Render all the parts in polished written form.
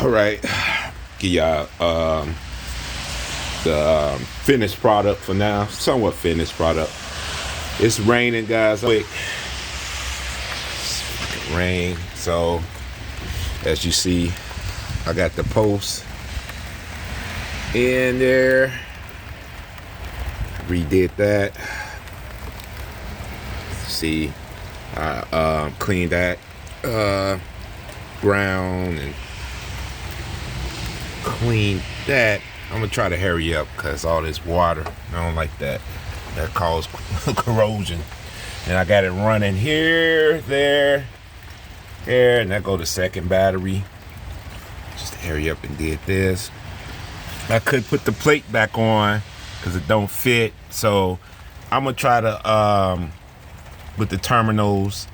All right, give y'all the finished product for now. Somewhat finished product. It's raining, guys. Quick, it's fucking rain. So as you see, I got the post in there. Redid that. See, I cleaned that ground and cleaned that. I'm gonna try to hurry up because all this water, I don't like that. That causes corrosion. And I got it running here, there, and that go to second battery. Just hurry up and did this. I could put the plate back on because it don't fit. So I'm gonna try to with the terminals.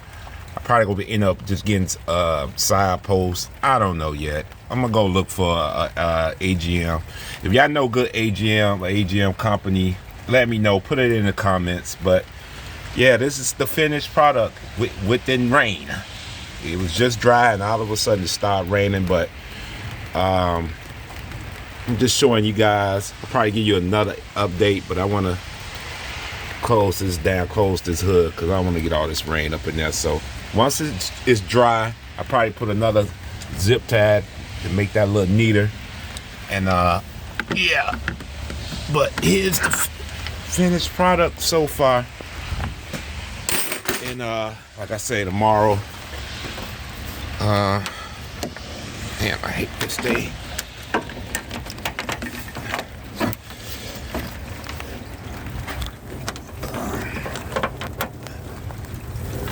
I probably gonna end up just getting side posts. I don't know yet. I'm gonna go look for AGM. If y'all know good AGM or AGM company, let me know. Put it in the comments. But yeah, this is the finished product within rain. It was just dry and all of a sudden it started raining. But I'm just showing you guys. I'll probably give you another update, but I want to close this down, close this hood, because I want to get all this rain up in there. So once it's dry, I'll probably put another zip tab to make that a little neater. And yeah, but here's the finished product so far. And like I say, tomorrow, damn, I hate this day.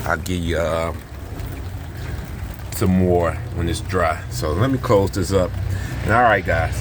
I'll give you some more when it's dry. So let me close this up. And all right, guys.